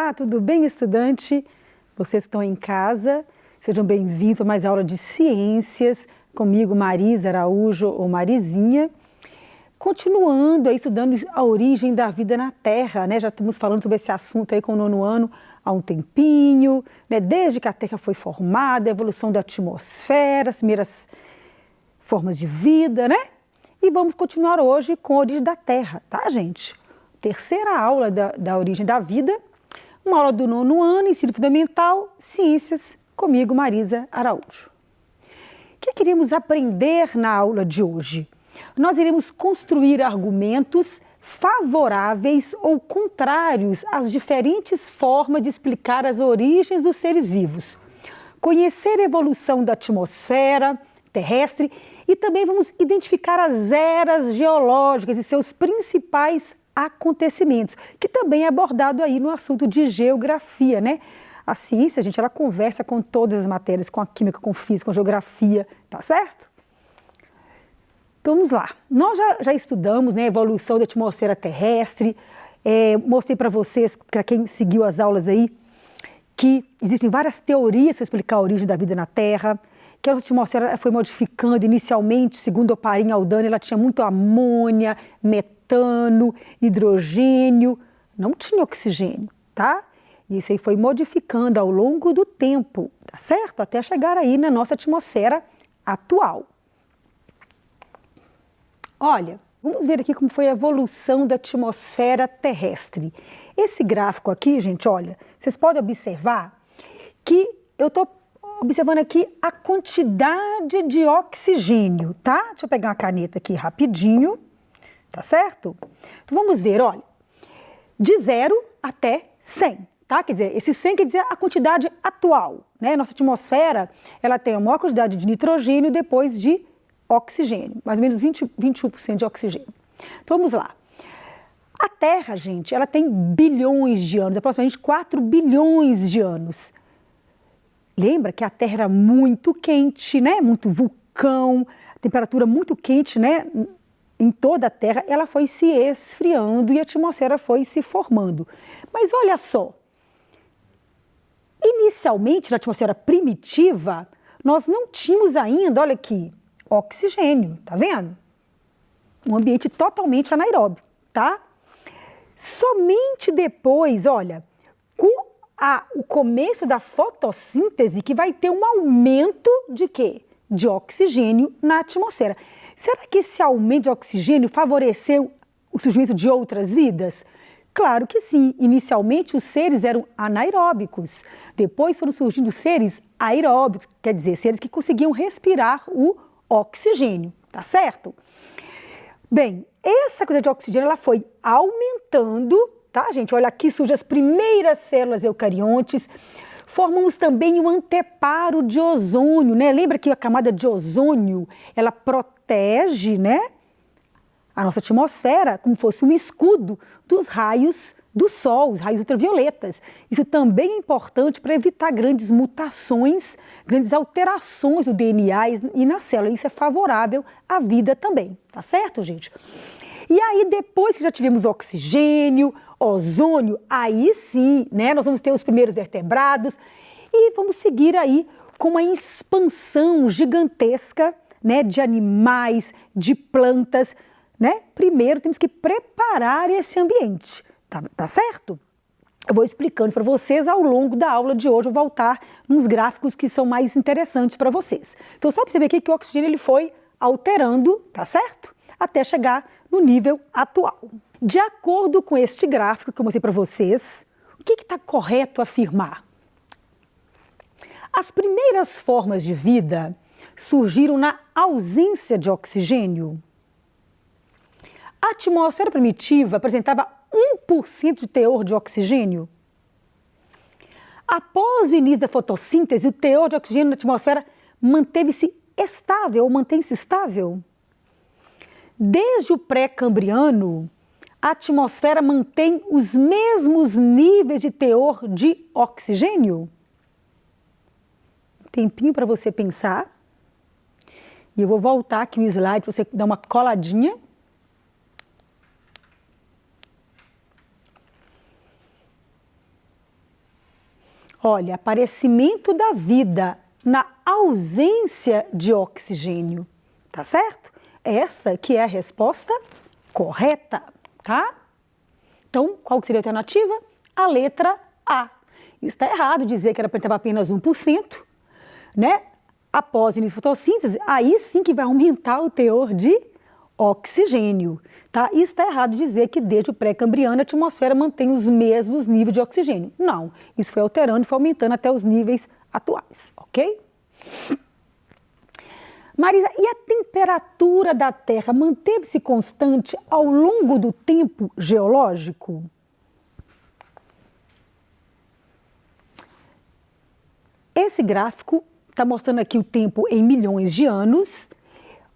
Olá, tudo bem, estudante? Vocês que estão em casa, sejam bem-vindos a mais aula de ciências, comigo Marisa Araújo ou Marizinha. Continuando aí estudando a origem da vida na Terra, né? Já estamos falando sobre esse assunto aí com o nono ano há um tempinho, né? Desde que a Terra foi formada, a evolução da atmosfera, as primeiras formas de vida, né? E vamos continuar hoje com a origem da Terra, tá, gente? Terceira aula da origem da vida, uma aula do nono ano, ensino fundamental, ciências, comigo, Marisa Araújo. O que queríamos aprender na aula de hoje? Nós iremos construir argumentos favoráveis ou contrários às diferentes formas de explicar as origens dos seres vivos, conhecer a evolução da atmosfera terrestre e também vamos identificar as eras geológicas e seus principais acontecimentos, que também é abordado aí no assunto de geografia, né? A ciência, gente, ela conversa com todas as matérias, com a química, com física, com geografia, tá certo? Então vamos lá. Nós já estudamos, né, a evolução da atmosfera terrestre, mostrei para vocês, para quem seguiu as aulas aí, que existem várias teorias para explicar a origem da vida na Terra, que a nossa atmosfera foi modificando inicialmente, segundo Oparin Aldana, ela tinha muito amônia, metano, hidrogênio, não tinha oxigênio, tá? E isso aí foi modificando ao longo do tempo, tá certo? Até chegar aí na nossa atmosfera atual. Olha, vamos ver aqui como foi a evolução da atmosfera terrestre. Esse gráfico aqui, gente, olha, vocês podem observar que eu estou observando aqui a quantidade de oxigênio, tá? Deixa eu pegar uma caneta aqui rapidinho, tá certo? Então vamos ver, olha, de 0 até 100, tá? Quer dizer, esse 100 quer dizer a quantidade atual, né? Nossa atmosfera, ela tem a maior quantidade de nitrogênio depois de oxigênio, mais ou menos 21% de oxigênio. Então vamos lá. A Terra, gente, ela tem bilhões de anos, aproximadamente 4 bilhões de anos. Lembra que a Terra era muito quente, né? Muito vulcão, temperatura muito quente, né? Em toda a Terra, ela foi se esfriando e a atmosfera foi se formando. Mas olha só, inicialmente, na atmosfera primitiva, nós não tínhamos ainda, olha aqui, oxigênio, tá vendo? Um ambiente totalmente anaeróbio, tá? Somente depois, olha, com o começo da fotossíntese, que vai ter um aumento de quê? De oxigênio na atmosfera. Será que esse aumento de oxigênio favoreceu o surgimento de outras vidas? Claro que sim. Inicialmente os seres eram anaeróbicos. Depois foram surgindo seres aeróbicos, quer dizer, seres que conseguiam respirar o oxigênio, tá certo? Bem, essa quantidade de oxigênio ela foi aumentando, tá, gente? Olha, aqui surgem as primeiras células eucariontes. Formamos também o anteparo de ozônio, né? Lembra que a camada de ozônio, ela protege, né, a nossa atmosfera como fosse um escudo dos raios do Sol, os raios ultravioletas. Isso também é importante para evitar grandes mutações, grandes alterações no DNA e na célula. Isso é favorável à vida também, tá certo, gente? E aí, depois que já tivemos oxigênio, ozônio, aí sim, né, nós vamos ter os primeiros vertebrados e vamos seguir aí com uma expansão gigantesca, né, de animais, de plantas, né? Primeiro temos que preparar esse ambiente, tá certo? Eu vou explicando para vocês ao longo da aula de hoje, eu vou voltar nos gráficos que são mais interessantes para vocês. Então, só perceber aqui que o oxigênio ele foi alterando, tá certo? Até chegar no nível atual. De acordo com este gráfico que eu mostrei para vocês, o que está correto afirmar? As primeiras formas de vida surgiram na ausência de oxigênio. A atmosfera primitiva apresentava 1% de teor de oxigênio. Após o início da fotossíntese, o teor de oxigênio na atmosfera manteve-se estável ou mantém-se estável. Desde o pré-cambriano, a atmosfera mantém os mesmos níveis de teor de oxigênio. Tempinho para você pensar. E eu vou voltar aqui o slide para você dar uma coladinha. Olha, aparecimento da vida na ausência de oxigênio, tá certo? Essa que é a resposta correta, tá? Então, qual que seria a alternativa? A letra A. Está errado dizer que era para ter apenas 1%, né? Após o início da fotossíntese, aí sim que vai aumentar o teor de oxigênio, tá? E está errado dizer que desde o pré-cambriano a atmosfera mantém os mesmos níveis de oxigênio. Não, isso foi alterando e foi aumentando até os níveis atuais, ok? Marisa, e a temperatura da Terra manteve-se constante ao longo do tempo geológico? Esse gráfico está mostrando aqui o tempo em milhões de anos.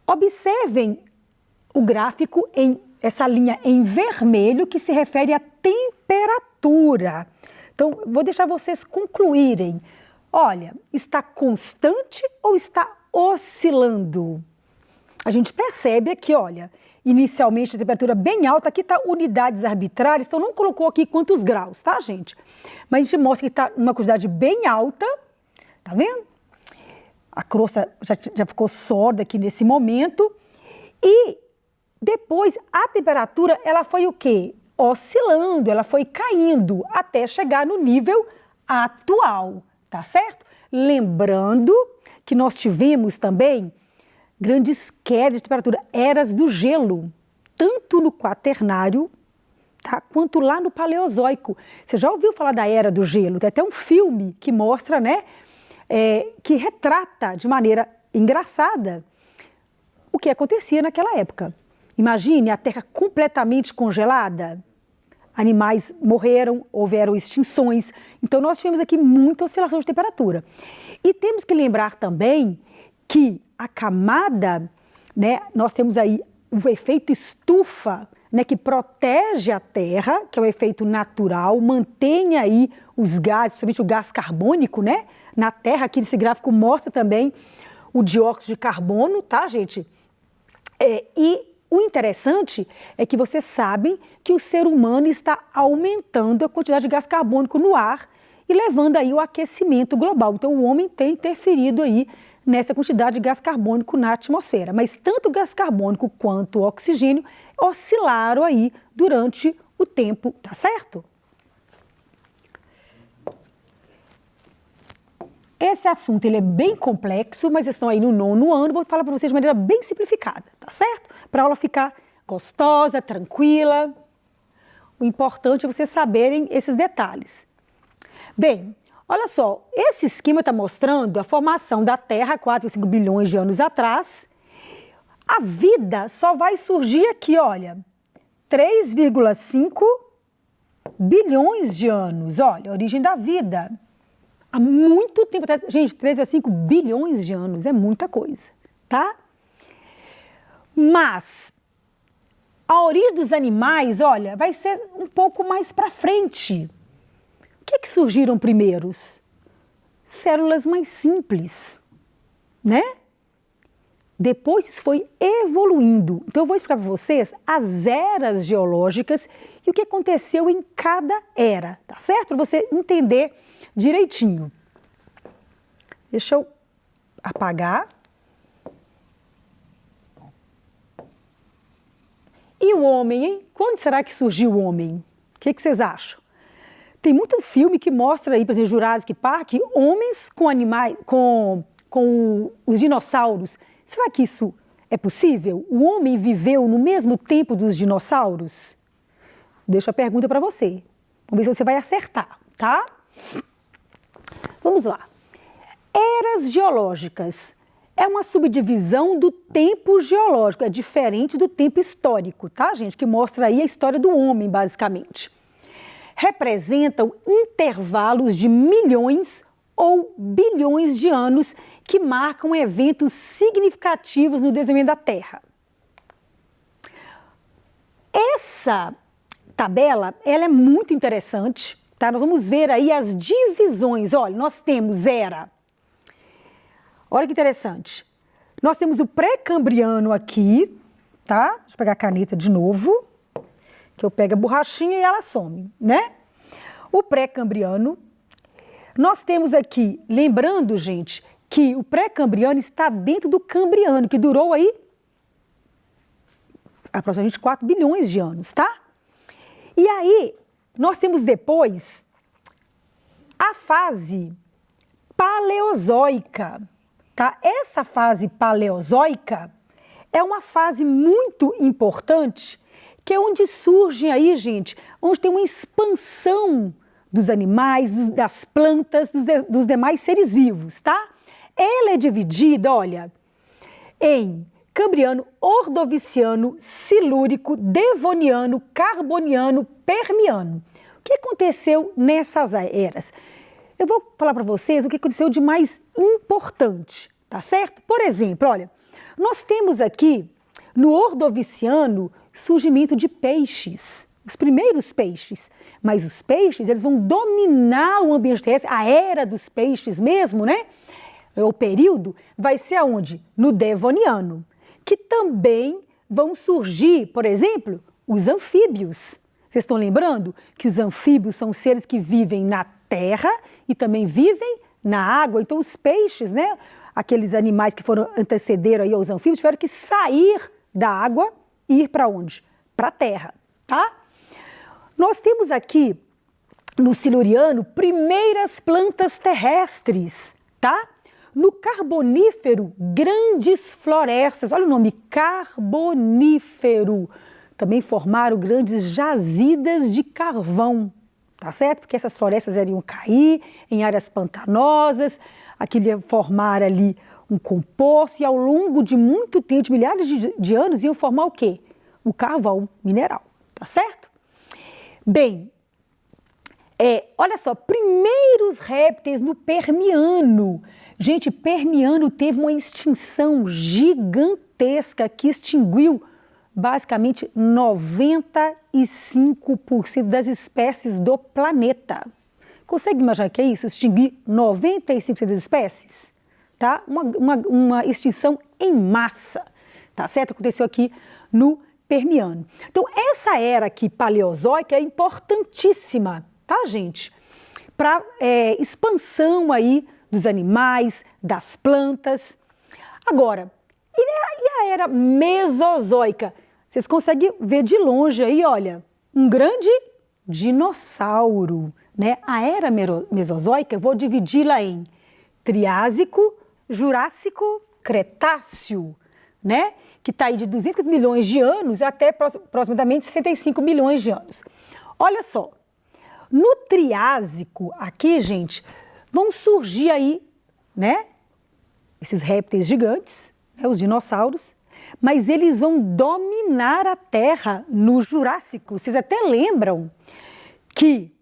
Observem o gráfico essa linha em vermelho que se refere à temperatura. Então, vou deixar vocês concluírem. Olha, está constante ou está oscilando? A gente percebe aqui, olha, inicialmente a temperatura bem alta, aqui está unidades arbitrárias, então não colocou aqui quantos graus, tá, gente? Mas a gente mostra que está numa quantidade bem alta, tá vendo? A crosta já ficou sólida aqui nesse momento e depois a temperatura, ela foi o quê? Oscilando, ela foi caindo até chegar no nível atual, tá certo? Lembrando que nós tivemos também grandes quedas de temperatura, eras do gelo, tanto no Quaternário, tá, quanto lá no Paleozoico. Você já ouviu falar da Era do Gelo? Tem até um filme que mostra, né, que retrata de maneira engraçada o que acontecia naquela época. Imagine a Terra completamente congelada, animais morreram, houveram extinções, então nós tivemos aqui muita oscilação de temperatura. E temos que lembrar também que a camada, né, nós temos aí o efeito estufa, né, que protege a Terra, que é o efeito natural, mantém aí os gases, principalmente o gás carbônico, né, na Terra. Aqui nesse gráfico mostra também o dióxido de carbono, tá, gente? E o interessante é que vocês sabem que o ser humano está aumentando a quantidade de gás carbônico no ar e levando aí o aquecimento global. Então, o homem tem interferido aí nessa quantidade de gás carbônico na atmosfera. Mas tanto o gás carbônico quanto o oxigênio oscilaram aí durante o tempo, tá certo? Esse assunto ele é bem complexo, mas estão aí no 9º ano, vou falar para vocês de maneira bem simplificada, tá certo? Para a aula ficar gostosa, tranquila. O importante é vocês saberem esses detalhes. Bem, olha só, esse esquema está mostrando a formação da Terra 4,5 bilhões de anos atrás. A vida só vai surgir aqui, olha, 3,5 bilhões de anos. Olha, a origem da vida. Há muito tempo atrás, gente, 3,5 bilhões de anos, é muita coisa, tá? Mas a origem dos animais, olha, vai ser um pouco mais para frente. O que surgiram primeiros? Células mais simples, né? Depois isso foi evoluindo. Então eu vou explicar para vocês as eras geológicas e o que aconteceu em cada era, tá certo? Para você entender direitinho. Deixa eu apagar. E o homem, hein? Quando será que surgiu o homem? O que vocês acham? Tem muito filme que mostra aí, por exemplo, Jurassic Park, homens com animais, com os dinossauros. Será que isso é possível? O homem viveu no mesmo tempo dos dinossauros? Deixa a pergunta para você. Vamos ver se você vai acertar, tá? Vamos lá. Eras geológicas. É uma subdivisão do tempo geológico, é diferente do tempo histórico, tá, gente? Que mostra aí a história do homem, basicamente. Representam intervalos de milhões ou bilhões de anos que marcam eventos significativos no desenvolvimento da Terra. Essa tabela, ela é muito interessante, tá? Nós vamos ver aí as divisões. Olha, nós temos era. Olha que interessante. Nós temos o pré-cambriano aqui, tá? Deixa eu pegar a caneta de novo, que eu pego a borrachinha e ela some, né? O pré-cambriano. Nós temos aqui, lembrando, gente, que o pré-cambriano está dentro do cambriano, que durou aí aproximadamente 4 bilhões de anos, tá? E aí, nós temos depois a fase paleozoica, tá? Essa fase paleozoica é uma fase muito importante, que é onde surgem aí, gente, onde tem uma expansão dos animais, das plantas, dos demais seres vivos, tá? Ela é dividida, olha, em Cambriano, Ordoviciano, Silúrico, Devoniano, Carboniano, Permiano. O que aconteceu nessas eras? Eu vou falar para vocês o que aconteceu de mais importante, tá certo? Por exemplo, olha, nós temos aqui no Ordoviciano surgimento de peixes, os primeiros peixes. Mas os peixes, eles vão dominar o ambiente terrestre, a era dos peixes mesmo, né? O período vai ser aonde? No Devoniano, que também vão surgir, por exemplo, os anfíbios. Vocês estão lembrando que os anfíbios são seres que vivem na terra e também vivem na água. Então os peixes, né, aqueles animais que antecederam aí aos anfíbios, tiveram que sair da água e ir para onde? Para a terra, tá? Nós temos aqui no Siluriano primeiras plantas terrestres, tá? No Carbonífero, grandes florestas, olha o nome, Carbonífero. Também formaram grandes jazidas de carvão, tá certo? Porque essas florestas iriam cair em áreas pantanosas, aquilo ia formar ali um composto e ao longo de muito tempo, de milhares de anos, iam formar o quê? O carvão mineral, tá certo? Bem, olha só, primeiros répteis no Permiano. Gente, Permiano teve uma extinção gigantesca que extinguiu basicamente 95% das espécies do planeta. Consegue imaginar que é isso? Extinguir 95% das espécies? Tá? Uma extinção em massa, tá certo? Aconteceu aqui no Permiano. Então, essa era aqui paleozoica é importantíssima, tá, gente? Para expansão aí dos animais, das plantas. Agora, e a era mesozoica? Vocês conseguem ver de longe aí, olha, um grande dinossauro, né? A era mesozoica, eu vou dividi-la em Triásico, Jurássico, Cretáceo, né? Que está aí de 200 milhões de anos até aproximadamente 65 milhões de anos. Olha só, no Triásico, aqui, gente, vão surgir aí, né? Esses répteis gigantes, né, os dinossauros, mas eles vão dominar a Terra no Jurássico. Vocês até lembram que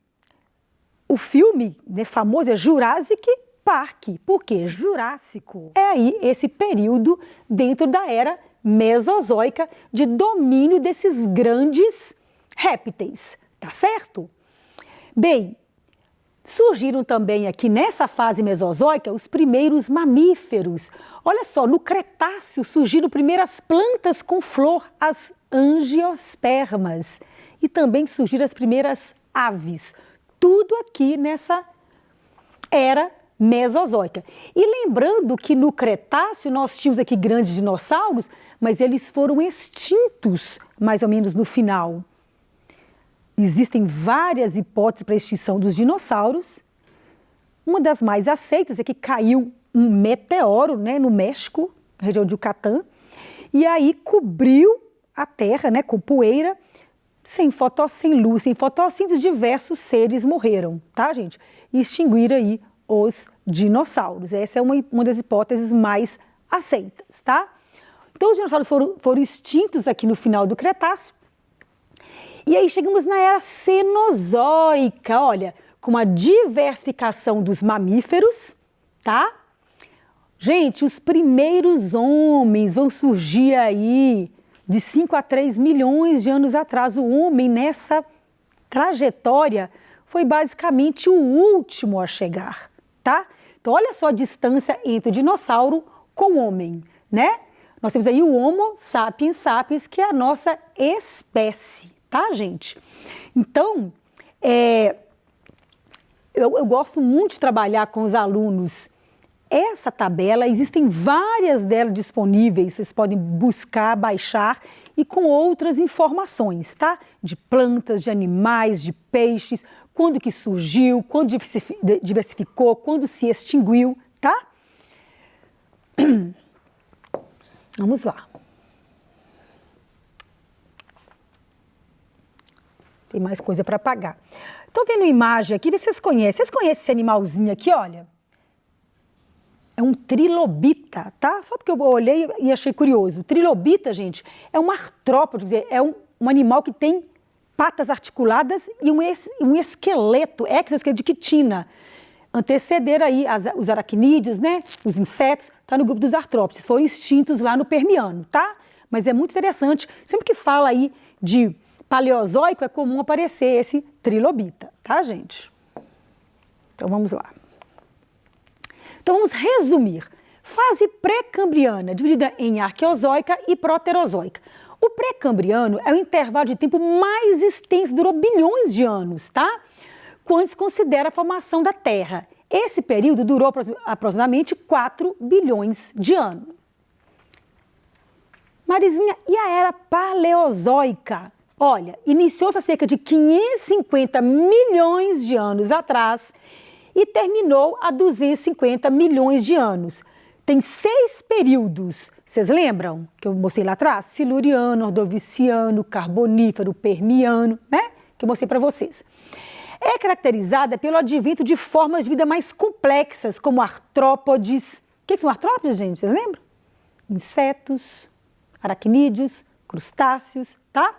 o filme, né, famoso é Jurassic Park. Por quê? Jurássico é aí esse período dentro da era mesozoica de domínio desses grandes répteis, tá certo? Bem, surgiram também aqui nessa fase mesozoica os primeiros mamíferos. Olha só, no Cretáceo surgiram primeiras plantas com flor, as angiospermas. E também surgiram as primeiras aves. Tudo aqui nessa era mesozoica. E lembrando que no Cretáceo nós tínhamos aqui grandes dinossauros, mas eles foram extintos mais ou menos no final. Existem várias hipóteses para a extinção dos dinossauros. Uma das mais aceitas é que caiu um meteoro, né, no México, na região de Yucatán, e aí cobriu a Terra, né, com poeira, sem luz, sem fotossíntese, diversos seres morreram, tá, gente? E extinguiram aí os dinossauros. Essa é uma das hipóteses mais aceitas, tá? Então, os dinossauros foram extintos aqui no final do Cretáceo. E aí chegamos na era Cenozoica, olha, com a diversificação dos mamíferos, tá? Gente, os primeiros homens vão surgir aí de 5 a 3 milhões de anos atrás. O homem nessa trajetória foi basicamente o último a chegar, tá? Então, olha só a distância entre o dinossauro com o homem, né? Nós temos aí o Homo sapiens sapiens, que é a nossa espécie, tá, gente? Então, eu gosto muito de trabalhar com os alunos essa tabela, existem várias delas disponíveis, vocês podem buscar, baixar e com outras informações, tá? De plantas, de animais, de peixes, quando que surgiu, quando diversificou, quando se extinguiu, tá? Vamos lá. Tem mais coisa para apagar. Estou vendo imagem aqui, vocês conhecem. Vocês conhecem esse animalzinho aqui, olha? É um trilobita, tá? Só porque eu olhei e achei curioso. O trilobita, gente, é um artrópode, quer dizer, é um animal que tem patas articuladas e um esqueleto, exoesqueleto de quitina. Anteceder aí os aracnídeos, né? Os insetos, tá no grupo dos artrópodes, foram extintos lá no Permiano, tá? Mas é muito interessante, sempre que fala aí de paleozoico, é comum aparecer esse trilobita, tá, gente? Então vamos lá. Então vamos resumir. Fase pré-cambriana, dividida em arqueozoica e proterozoica. O pré-cambriano é o intervalo de tempo mais extenso, durou bilhões de anos, tá? Quando se considera a formação da Terra. Esse período durou aproximadamente 4 bilhões de anos. Marizinha, e a era paleozoica? Olha, iniciou-se há cerca de 550 milhões de anos atrás e terminou há 250 milhões de anos. Tem 6 períodos, vocês lembram? Que eu mostrei lá atrás? Siluriano, Ordoviciano, Carbonífero, Permiano, né? Que eu mostrei para vocês. É caracterizada pelo advento de formas de vida mais complexas, como artrópodes. O que são artrópodes, gente? Vocês lembram? Insetos, aracnídeos, crustáceos, tá?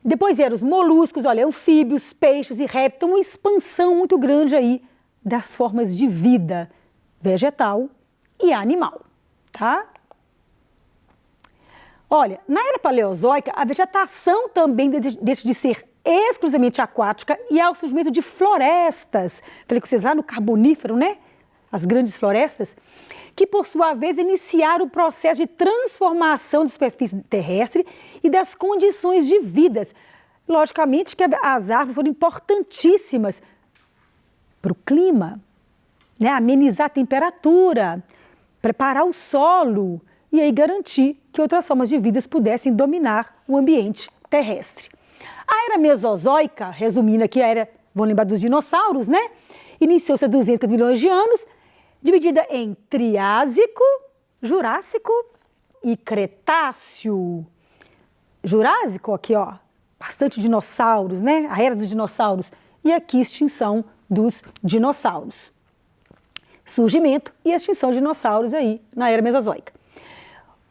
Depois vieram os moluscos, olha, anfíbios, peixes e répteis, uma expansão muito grande aí das formas de vida vegetal e animal, tá? Olha, na era paleozoica, a vegetação também deixa de ser exclusivamente aquática e há o surgimento de florestas. Falei com vocês lá no Carbonífero, né? As grandes florestas, que por sua vez iniciaram o processo de transformação da superfície terrestre e das condições de vidas. Logicamente que as árvores foram importantíssimas para o clima, né? Amenizar a temperatura, preparar o solo e aí garantir que outras formas de vidas pudessem dominar o ambiente terrestre. A era mesozoica, resumindo aqui a era, vão lembrar dos dinossauros, né? Iniciou-se há 200 milhões de anos, dividida em Triásico, Jurássico e Cretáceo. Jurássico, aqui ó, bastante dinossauros, né? A era dos dinossauros. E aqui extinção dos dinossauros. Surgimento e extinção de dinossauros aí na era mesozoica.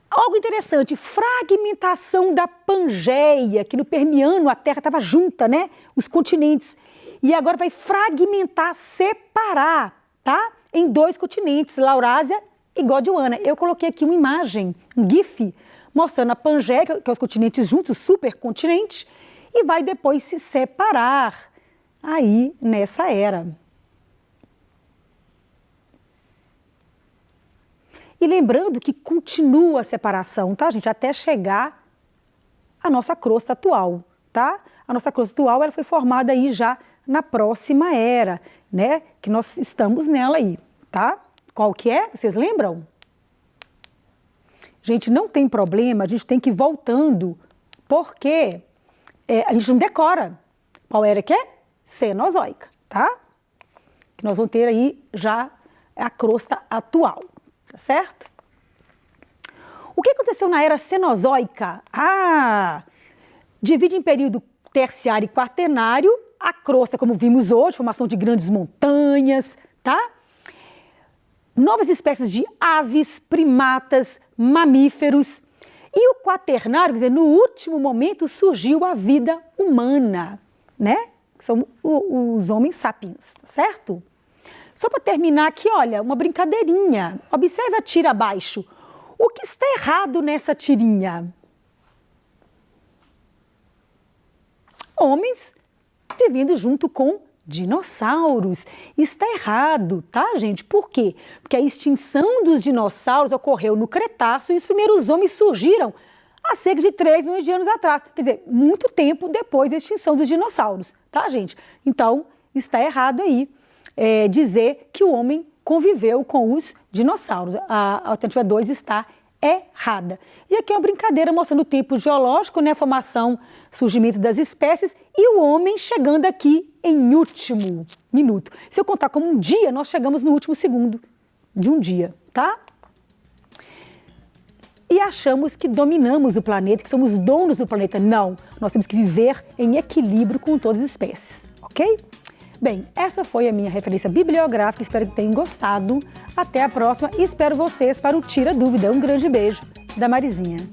Algo interessante, fragmentação da Pangeia, que no Permiano a Terra estava junta, né? Os continentes. E agora vai fragmentar, separar, tá? Em 2 continentes, Laurásia e Gondwana. Eu coloquei aqui uma imagem, um GIF, mostrando a Pangeia, que é os continentes juntos, supercontinente, e vai depois se separar aí nessa era. E lembrando que continua a separação, tá, gente? Até chegar à nossa crosta atual, tá? A nossa crosta atual ela foi formada aí já na próxima era, né? Que nós estamos nela aí, tá? Qual que é? Vocês lembram? Gente, não tem problema, a gente tem que ir voltando, porque a gente não decora qual era que é? Cenozoica, tá? Que nós vamos ter aí já a crosta atual. Tá certo? O que aconteceu na era Cenozoica? Divide em período terciário e quaternário, a crosta, como vimos hoje, formação de grandes montanhas, tá? Novas espécies de aves, primatas, mamíferos. E o quaternário, quer dizer, no último momento surgiu a vida humana, né? Que são os homens sapiens, tá certo? Só para terminar aqui, olha, uma brincadeirinha. Observe a tira abaixo. O que está errado nessa tirinha? Homens vivendo junto com dinossauros. Está errado, tá, gente? Por quê? Porque a extinção dos dinossauros ocorreu no Cretáceo e os primeiros homens surgiram há cerca de 3 milhões de anos atrás. Quer dizer, muito tempo depois da extinção dos dinossauros, tá, gente? Então, está errado aí dizer que o homem conviveu com os dinossauros. A alternativa 2 está errada. E aqui é uma brincadeira mostrando o tempo geológico, né, a formação, surgimento das espécies e o homem chegando aqui em último minuto. Se eu contar como um dia, nós chegamos no último segundo de um dia, tá? E achamos que dominamos o planeta, que somos donos do planeta. Não, nós temos que viver em equilíbrio com todas as espécies, ok? Bem, essa foi a minha referência bibliográfica, espero que tenham gostado. Até a próxima e espero vocês para o Tira Dúvida. Um grande beijo da Marizinha.